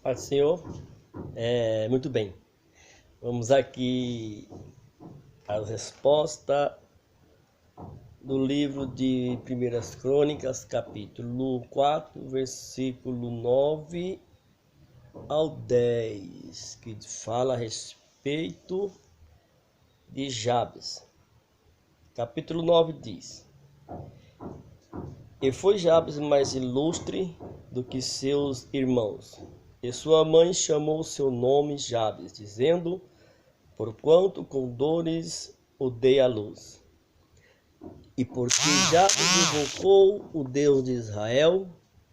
Paz do Senhor. Muito bem. Vamos aqui as respostas do livro de Primeiras Crônicas, capítulo 4, versículo 9 ao 10, que fala a respeito de Jabes. Capítulo 9 diz: E foi Jabes mais ilustre do que seus irmãos, e sua mãe chamou seu nome Jabes, dizendo: Porquanto com dores o dei à luz. E porque Jabes invocou o Deus de Israel,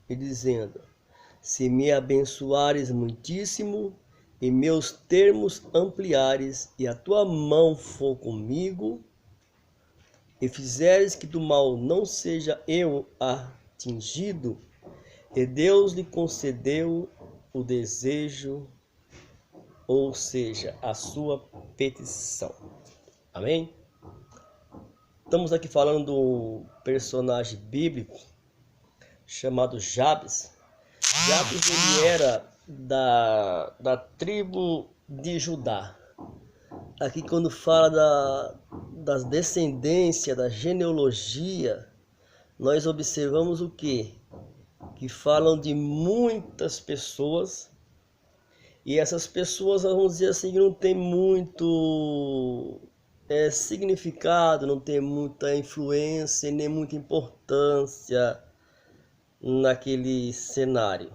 e dizendo: Se me abençoares muitíssimo, e meus termos ampliares, e a tua mão for comigo, e fizeres que do mal não seja eu atingido, e Deus lhe concedeu o desejo, ou seja, a sua petição. Amém? Estamos aqui falando de um personagem bíblico chamado Jabes. Jabes ele era da tribo de Judá. Aqui quando fala das descendências, da genealogia, nós observamos o quê? Que falam de muitas pessoas, e essas pessoas, vamos dizer assim, não tem muito significado, não tem muita influência e nem muita importância naquele cenário.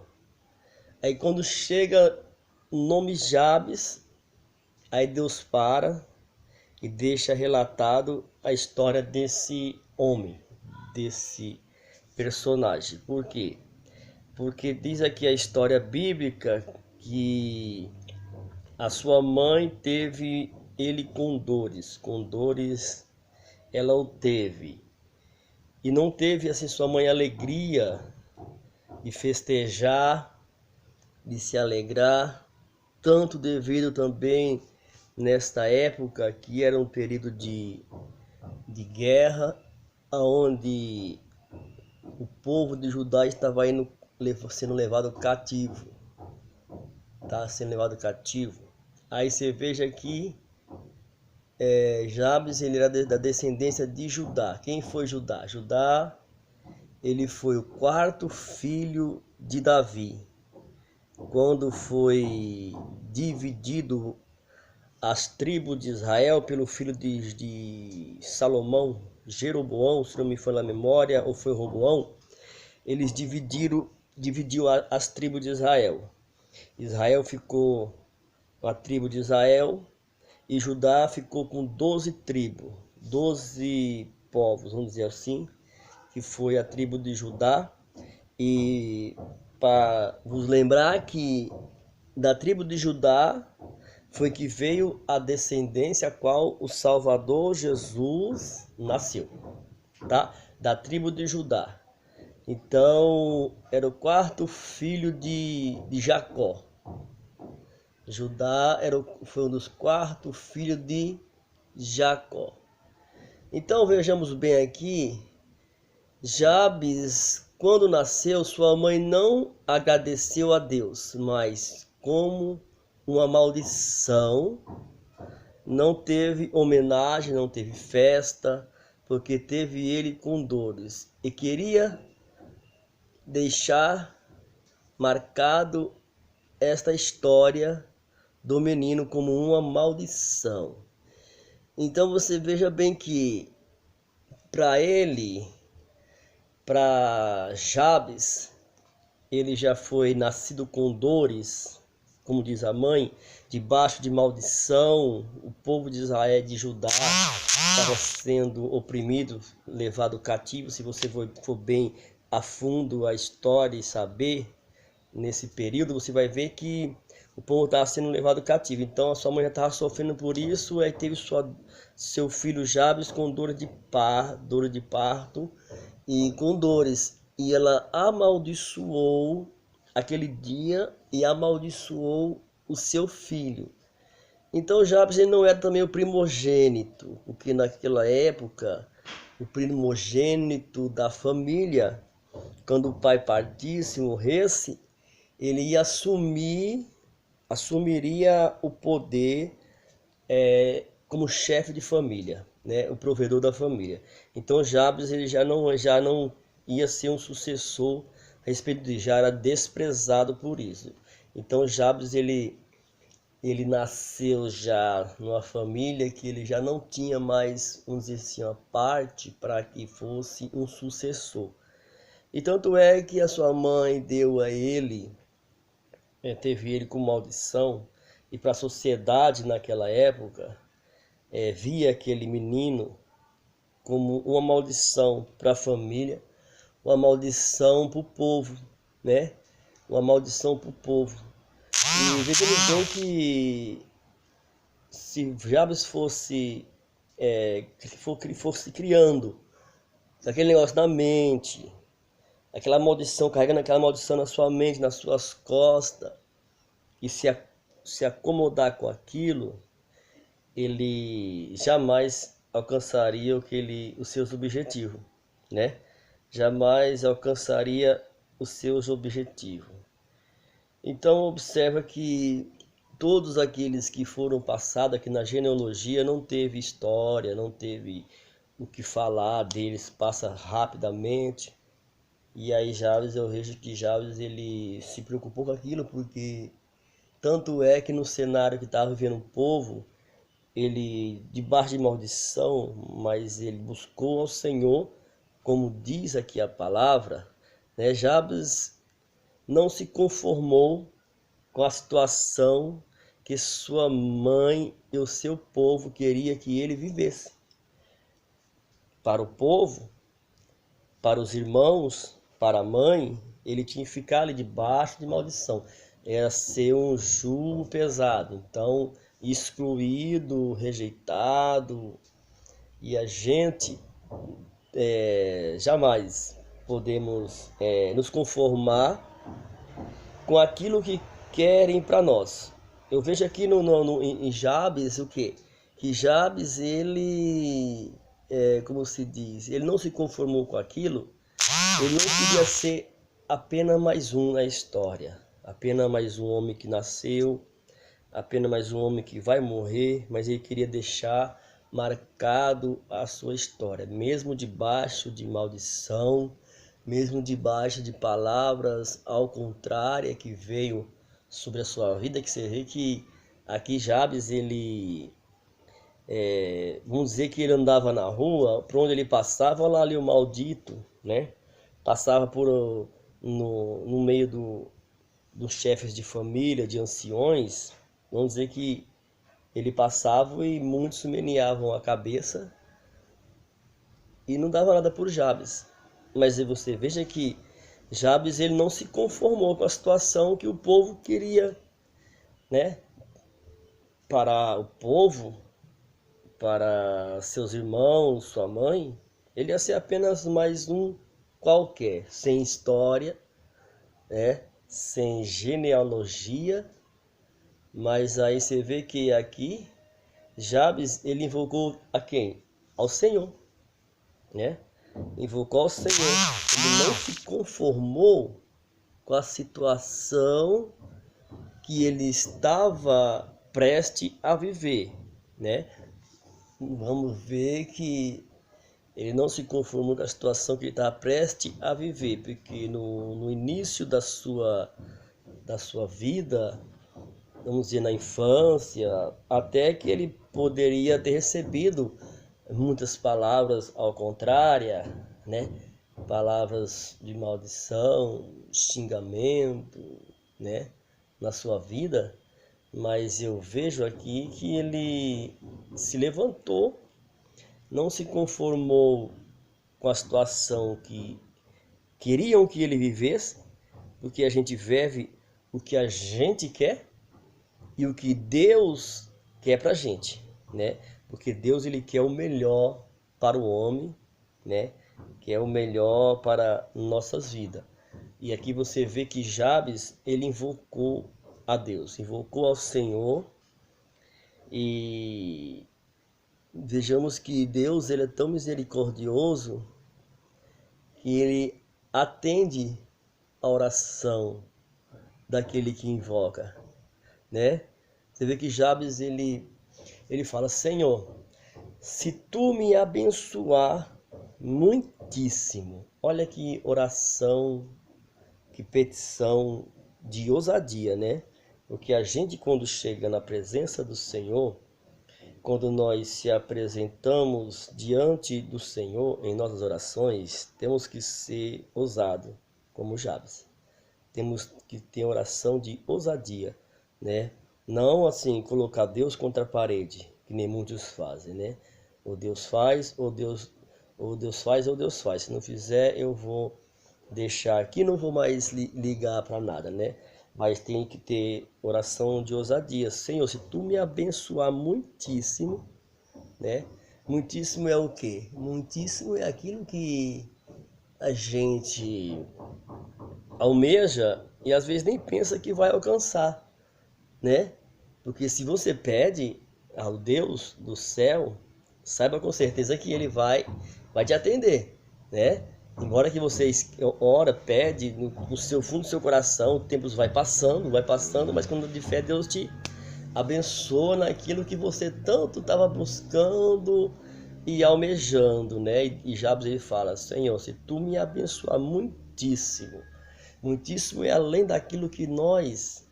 Aí quando chega o nome Jabes, aí Deus para e deixa relatado a história desse homem, desse personagem. Por quê? Porque diz aqui a história bíblica que a sua mãe teve ele com dores ela o teve. E não teve assim sua mãe alegria de festejar, de se alegrar, tanto devido também nesta época que era um período de guerra, onde o povo de Judá estava sendo levado cativo. Tá sendo levado cativo. Aí você veja que Jabes ele era da descendência de Judá. Quem foi Judá? Judá ele foi o quarto filho de Davi. Quando foi dividido as tribos de Israel pelo filho de Salomão, Jeroboão, se não me falha a memória, ou foi Roboão, eles dividiu as tribos de Israel. Israel ficou com a tribo de Israel e Judá ficou com 12 tribos, 12 povos, vamos dizer assim, que foi a tribo de Judá. E para vos lembrar que da tribo de Judá foi que veio a descendência a qual o Salvador Jesus nasceu, tá? Da tribo de Judá. Então, era o quarto filho de Jacó. Judá foi um dos quartos filhos de Jacó. Então, vejamos bem aqui, Jabes, quando nasceu, sua mãe não agradeceu a Deus, mas como uma maldição, não teve homenagem, não teve festa, porque teve ele com dores e queria deixar marcado esta história do menino como uma maldição. Então você veja bem que para Jabes, ele já foi nascido com dores, como diz a mãe, debaixo de maldição. O povo de Israel, de Judá, estava sendo oprimido, levado cativo. Se você for bem a fundo a história e saber, nesse período, você vai ver que o povo estava sendo levado cativo. Então a sua mãe já estava sofrendo por isso, aí teve seu filho Jabes com dor de parto e com dores. E ela amaldiçoou aquele dia e amaldiçoou o seu filho. Então Jabes ele não era também o primogênito, porque naquela época o primogênito da família, quando o pai partisse, morresse, ele ia assumiria o poder como chefe de família, né? O provedor da família. Então Jabes ele já não ia ser um sucessor a respeito de, já era desprezado por isso. Então Jabes ele nasceu já numa família que ele já não tinha mais, vamos dizer assim, uma parte para que fosse um sucessor. E tanto é que a sua mãe deu a ele, teve ele com maldição, e para a sociedade naquela época, via aquele menino como uma maldição para a família, uma maldição para o povo, né? Uma maldição para o povo. E vejamos bem que se Jabes fosse criando aquele negócio na mente, aquela maldição, carregando aquela maldição na sua mente, nas suas costas, e se acomodar com aquilo, ele jamais alcançaria os seus objetivos, né? Jamais alcançaria os seus objetivos. Então observa que todos aqueles que foram passados aqui na genealogia não teve história, não teve o que falar deles, passa rapidamente. E aí Jabes, eu vejo que Jabes ele se preocupou com aquilo, porque tanto é que no cenário que estava vivendo o povo, ele debaixo de maldição, mas ele buscou ao Senhor, como diz aqui a palavra, né? Jabes não se conformou com a situação que sua mãe e o seu povo queria que ele vivesse. Para o povo, para os irmãos, para a mãe, ele tinha que ficar ali debaixo de maldição. Era ser um jugo pesado. Então, excluído, rejeitado. E a gente jamais podemos nos conformar com aquilo que querem para nós. Eu vejo aqui em Jabes o quê? Que Jabes, ele, como se diz, ele não se conformou com aquilo, ele não queria ser apenas mais um na história, apenas mais um homem que nasceu, apenas mais um homem que vai morrer, mas ele queria deixar marcado a sua história, mesmo debaixo de maldição, mesmo debaixo de palavras ao contrário que veio sobre a sua vida, que você vê que aqui Jabes, ele, vamos dizer que ele andava na rua, por onde ele passava, lá ali o maldito, né? Passava no meio dos chefes de família, de anciões, vamos dizer que ele passava e muitos meneavam a cabeça e não dava nada por Jabes. Mas você veja que Jabes ele não se conformou com a situação que o povo queria, né? Para o povo, para seus irmãos, sua mãe, ele ia ser apenas mais um qualquer, sem história, né? Sem genealogia. Mas aí você vê que aqui Jabes ele invocou a quem? Ao Senhor, né? Invocou ao Senhor. Ele não se conformou com a situação que ele estava prestes a viver, né? Vamos ver que ele não se conformou com a situação que ele estava prestes a viver, porque no início da sua vida, vamos dizer, na infância, até que ele poderia ter recebido muitas palavras ao contrário, né? Palavras de maldição, xingamento, né? Na sua vida, mas eu vejo aqui que ele se levantou, não se conformou com a situação que queriam que ele vivesse, porque a gente vive o que a gente quer e o que Deus quer pra gente, né? Porque Deus ele quer o melhor para o homem, né? Quer o melhor para nossas vidas. E aqui você vê que Jabes ele invocou a Deus, invocou ao Senhor, e vejamos que Deus ele é tão misericordioso que ele atende a oração daquele que invoca, né? Você vê que Jabes, ele fala: Senhor, se tu me abençoar muitíssimo. Olha que oração, que petição de ousadia, né? Porque a gente, quando chega na presença do Senhor, quando nós se apresentamos diante do Senhor em nossas orações, temos que ser ousados, como Jabes. Temos que ter oração de ousadia, né? Não assim colocar Deus contra a parede, que nem muitos fazem, né? Ou Deus faz, ou Deus faz, ou Deus faz. Se não fizer, eu vou deixar aqui, não vou mais ligar para nada, né? Mas tem que ter oração de ousadia. Senhor, se tu me abençoar muitíssimo, né? Muitíssimo é o quê? Muitíssimo é aquilo que a gente almeja e às vezes nem pensa que vai alcançar, né? Porque se você pede ao Deus do céu, saiba com certeza que ele vai te atender, né? Embora que você ora, pede no seu fundo do seu coração, o tempo vai passando, mas quando de fé Deus te abençoa naquilo que você tanto estava buscando e almejando, né? E Jabes ele fala: Senhor, se tu me abençoar muitíssimo, muitíssimo é além daquilo que nós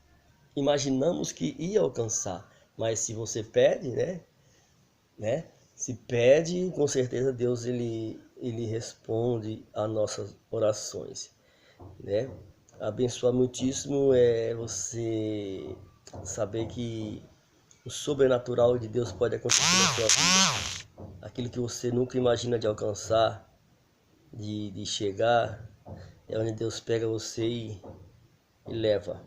imaginamos que ia alcançar. Mas se você pede, né? Se pede, com certeza Deus ele responde às nossas orações, né? Abençoar muitíssimo é você saber que o sobrenatural de Deus pode acontecer na sua vida. Aquilo que você nunca imagina de alcançar, de chegar, é onde Deus pega você e leva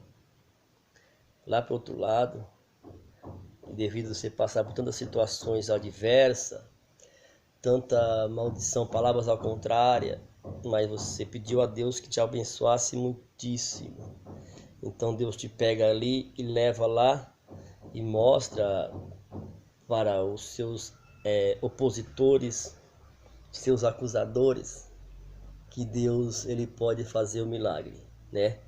lá para o outro lado. E devido a você passar por tantas situações adversas, tanta maldição, palavras ao contrário, mas você pediu a Deus que te abençoasse muitíssimo. Então Deus te pega ali e leva lá e mostra para os seus opositores, seus acusadores, que Deus ele pode fazer o milagre, né?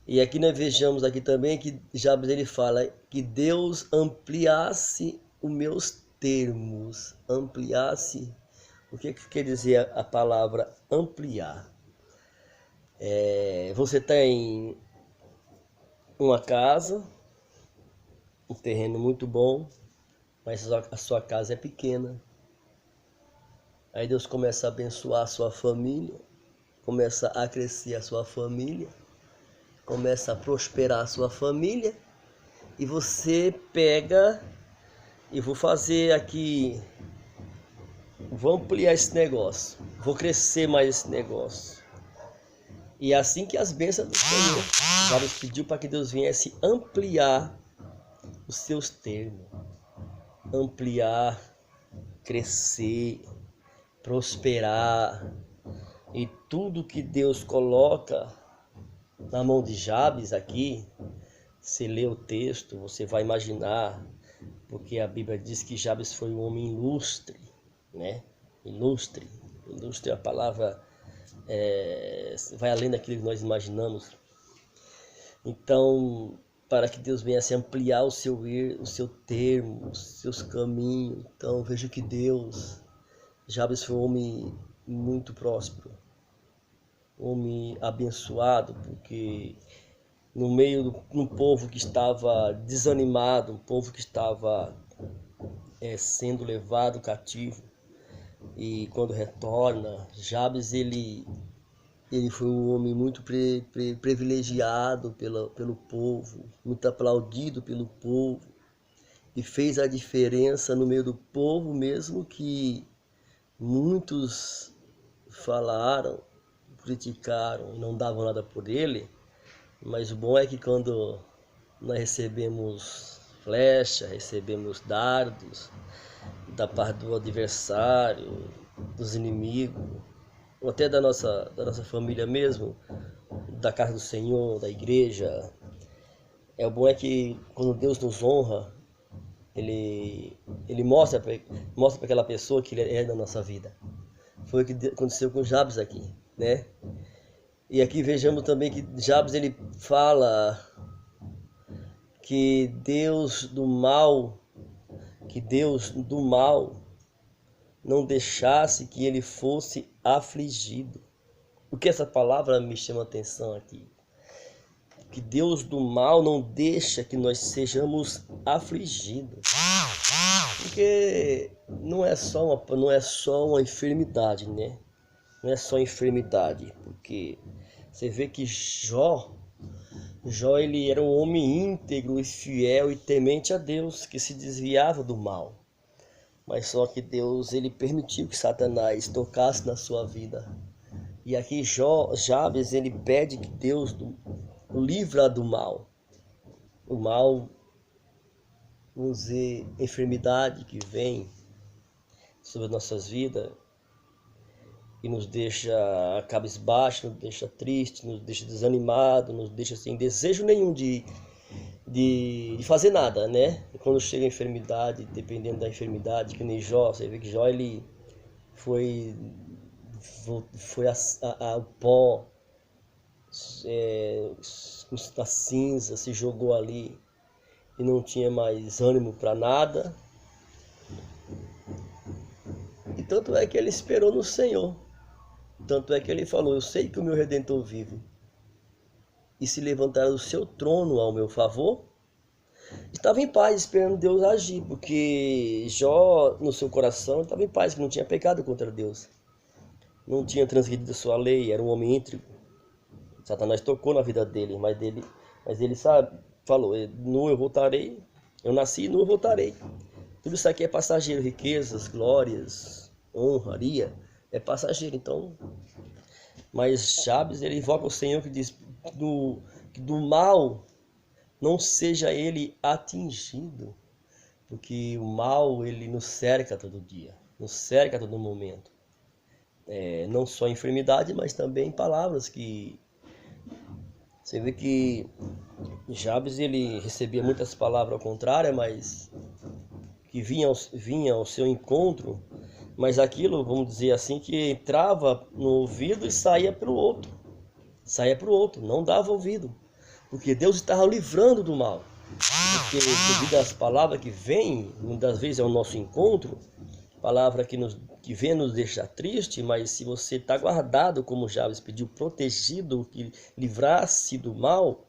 E aqui nós vejamos aqui também que Jabes ele fala que Deus ampliasse os meus termos, ampliasse. O que quer dizer a palavra ampliar? Você tem uma casa, um terreno muito bom, mas a sua casa é pequena. Aí Deus começa a abençoar a sua família, começa a crescer a sua família, começa a prosperar a sua família, e você pega e vou fazer aqui, vou ampliar esse negócio, vou crescer mais esse negócio. E é assim que as bênçãos do Senhor, Jabes pediu para que Deus viesse ampliar os seus termos, ampliar, crescer, prosperar, e tudo que Deus coloca na mão de Jabes aqui, você lê o texto, você vai imaginar, porque a Bíblia diz que Jabes foi um homem ilustre, né? Ilustre é a palavra, vai além daquilo que nós imaginamos. Então, para que Deus venha se ampliar o seu termo, os seus caminhos. Então, veja que Jabes foi um homem muito próspero, um homem abençoado, porque no meio de um povo que estava desanimado, um povo que estava sendo levado cativo, e quando retorna, Jabes ele foi um homem muito privilegiado pelo povo, muito aplaudido pelo povo, e fez a diferença no meio do povo, mesmo que muitos falaram, criticaram e não davam nada por ele. Mas o bom é que quando nós recebemos flecha, recebemos dardos da parte do adversário, dos inimigos, ou até da nossa família mesmo, da casa do Senhor, da igreja, o bom é que quando Deus nos honra, Ele mostra para aquela pessoa que Ele é na nossa vida. Foi o que aconteceu com Jabes aqui, né? E aqui vejamos também que Jabes ele fala que Deus do mal, não deixasse que ele fosse afligido. Porque essa palavra me chama a atenção aqui. Que Deus do mal não deixa que nós sejamos afligidos. Porque não é só uma enfermidade, né? Não é só enfermidade, porque você vê que Jó ele era um homem íntegro e fiel e temente a Deus, que se desviava do mal. Mas só que Deus, ele permitiu que Satanás tocasse na sua vida. E aqui Jabes, ele pede que Deus o livra do mal. O mal, vamos dizer, enfermidade que vem sobre nossas vidas e nos deixa cabisbaixo, nos deixa triste, nos deixa desanimado, nos deixa sem desejo nenhum de fazer nada, né? E quando chega a enfermidade, dependendo da enfermidade, que nem Jó, você vê que Jó ele foi ao pó, na cinza, se jogou ali e não tinha mais ânimo para nada. E tanto é que ele esperou no Senhor. Tanto é que ele falou: eu sei que o meu Redentor vive, e se levantará do seu trono ao meu favor. Estava em paz, esperando Deus agir, porque Jó, no seu coração, estava em paz, que não tinha pecado contra Deus, não tinha transgredido a sua lei, era um homem íntegro. Satanás tocou na vida dele, mas ele falou: nu eu voltarei, eu nasci e nu eu voltarei. Tudo isso aqui é passageiro, riquezas, glórias, honraria, é passageiro. Então, mas Jabes, ele invoca o Senhor, que diz que do mal não seja ele atingido, porque o mal ele nos cerca todo dia, nos cerca a todo momento. Não só enfermidade, mas também palavras que você vê que Jabes ele recebia muitas palavras ao contrário, mas que vinha ao seu encontro, mas aquilo, vamos dizer assim, que entrava no ouvido e saía para o outro, não dava ouvido, porque Deus estava livrando do mal. Porque devido às palavras que vêm, muitas vezes é o nosso encontro, palavra que vem nos deixar triste, mas se você está guardado, como Jabes pediu, protegido, que livrasse do mal,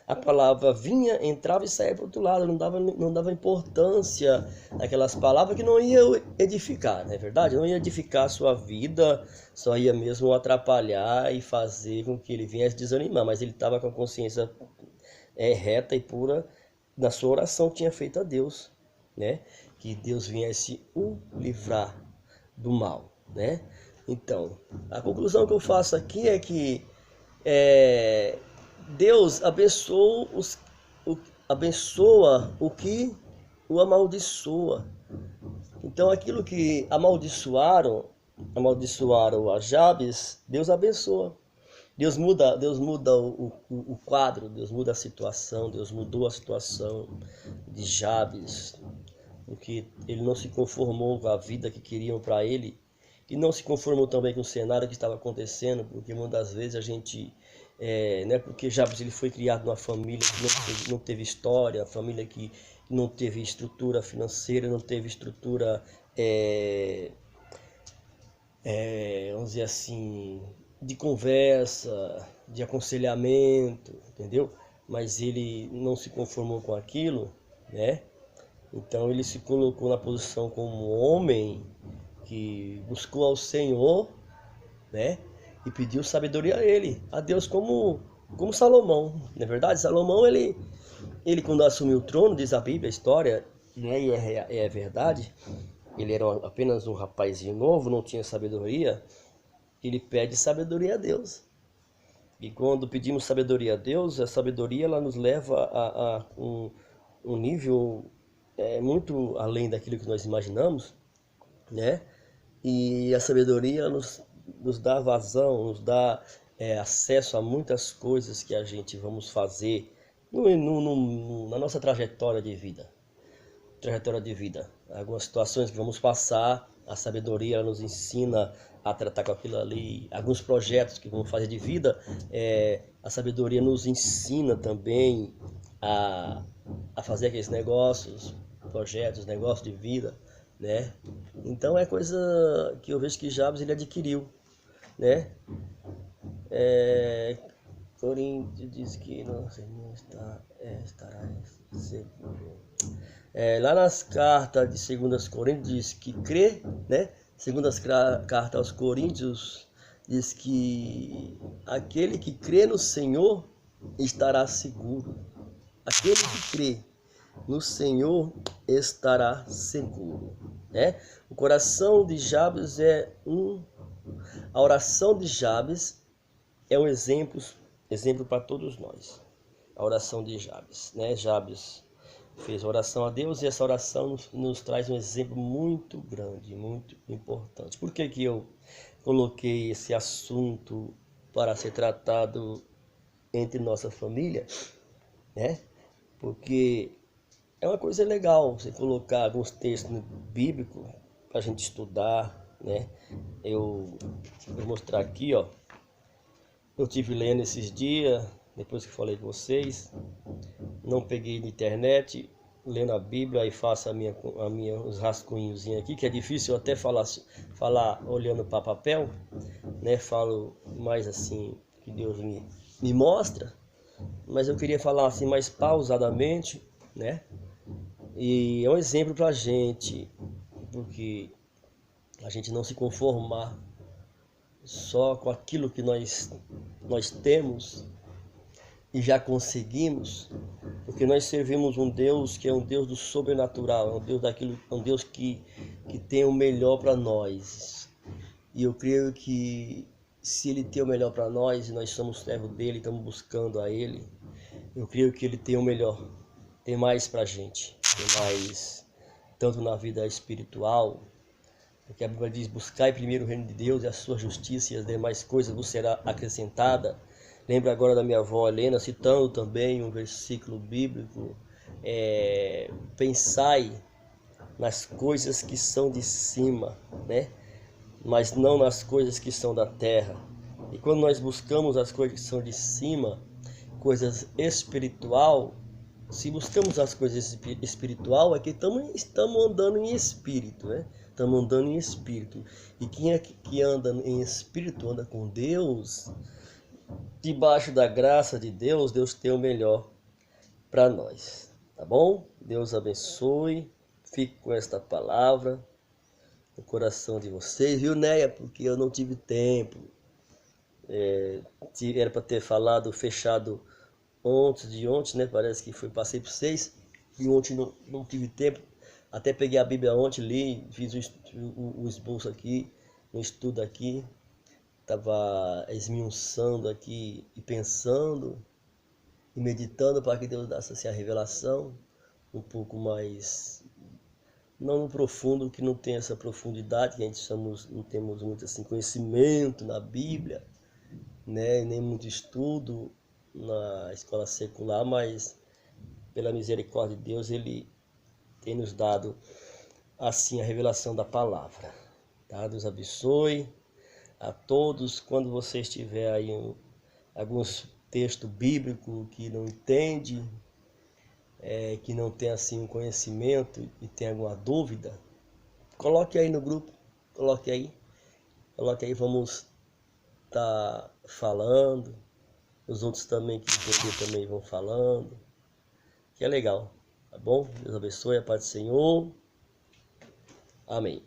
a palavra vinha, entrava e saía para o outro lado, não dava importância àquelas palavras que não iam edificar, não é verdade? Não ia edificar a sua vida, só ia mesmo atrapalhar e fazer com que ele viesse desanimar, mas ele estava com a consciência reta e pura na sua oração que tinha feito a Deus, né? Que Deus viesse o livrar do mal, né? Então, a conclusão que eu faço aqui é que Deus abençoa o que o amaldiçoa. Então, aquilo que amaldiçoaram a Jabes, Deus abençoa. Deus muda o quadro, Deus muda a situação, Deus mudou a situação de Jabes, porque ele não se conformou com a vida que queriam para ele, e não se conformou também com o cenário que estava acontecendo, porque muitas das vezes a gente, porque Jabes ele foi criado numa família que não teve história, família que não teve estrutura financeira, não teve estrutura, vamos dizer assim, de conversa, de aconselhamento, entendeu? Mas ele não se conformou com aquilo, né? Então ele se colocou na posição como homem que buscou ao Senhor, né? E pediu sabedoria a Deus, como Salomão, não é verdade? Salomão, ele quando assumiu o trono, diz a Bíblia, a história, né? E é verdade, ele era apenas um rapazinho novo, não tinha sabedoria. Ele pede sabedoria a Deus. E quando pedimos sabedoria a Deus, a sabedoria ela nos leva a um nível muito além daquilo que nós imaginamos, né? E a sabedoria nos dá vazão, nos dá acesso a muitas coisas que a gente vamos fazer na nossa trajetória de vida. Algumas situações que vamos passar, a sabedoria ela nos ensina a tratar com aquilo ali. Alguns projetos que vamos fazer de vida, a sabedoria nos ensina também a, a fazer aqueles negócios, projetos, negócios de vida, né? Então é coisa que eu vejo que Jabes ele adquiriu, né? Coríntios diz que não Senhor estará seguro. Lá nas cartas de 2 Coríntios diz que crê, né? Segundas cartas aos Coríntios diz que aquele que crê no Senhor estará seguro. Aquele que crê no Senhor estará seguro, né? O coração de Jabes a oração de Jabes é um exemplo para todos nós. A oração de Jabes, né? Jabes fez oração a Deus e essa oração nos traz um exemplo muito grande, muito importante. Por que que eu coloquei esse assunto para ser tratado entre nossa família, né? Porque é uma coisa legal você colocar alguns textos bíblicos para a gente estudar, né? Eu vou mostrar aqui, ó. Eu tive lendo esses dias, depois que falei com vocês, não peguei na internet, lendo a Bíblia e faço os rascunhos aqui, que é difícil eu até falar olhando para papel, né? Falo mais assim que Deus me mostra, mas eu queria falar assim mais pausadamente, né? E é um exemplo para a gente, porque a gente não se conformar só com aquilo que nós temos e já conseguimos, porque nós servimos um Deus que é um Deus do sobrenatural, é um Deus um Deus que tem o melhor para nós. E eu creio que se Ele tem o melhor para nós e nós somos servos dele, estamos buscando a Ele, eu creio que Ele tem o melhor, tem mais para a gente, tem mais tanto na vida espiritual, porque a Bíblia diz: buscai primeiro o reino de Deus e a sua justiça, e as demais coisas vos será acrescentada. Lembra agora da minha avó Helena, citando também um versículo bíblico: pensai nas coisas que são de cima, né? Mas não nas coisas que são da terra. E quando nós buscamos as coisas que são de cima, coisas espiritual, se buscamos as coisas espiritual, é que estamos andando em espírito, né? Estamos andando em espírito. E quem é que anda em espírito, anda com Deus, debaixo da graça de Deus, Deus tem o melhor para nós. Tá bom? Deus abençoe. Fique com esta palavra no coração de vocês, viu, Neia? Porque eu não tive tempo. Era para ter falado, fechado ontem, né? Parece que passei por 6 e ontem não tive tempo. Até peguei a Bíblia ontem, li, fiz o esboço aqui, um estudo aqui. Estava esmiuçando aqui e pensando e meditando para que Deus desse assim, a revelação um pouco mais, não no profundo, que não tem essa profundidade, que a gente não temos muito assim, conhecimento na Bíblia, né? Nem muito estudo na escola secular, mas pela misericórdia de Deus Ele tem nos dado assim a revelação da palavra, tá? Deus abençoe a todos. Quando você estiver aí alguns textos bíblicos que não entende, que não tem assim um conhecimento e tem alguma dúvida, coloque aí no grupo, coloque aí, vamos estar falando. Os outros também que entender também vão falando, que é legal, tá bom? Deus abençoe, a paz do Senhor. Amém.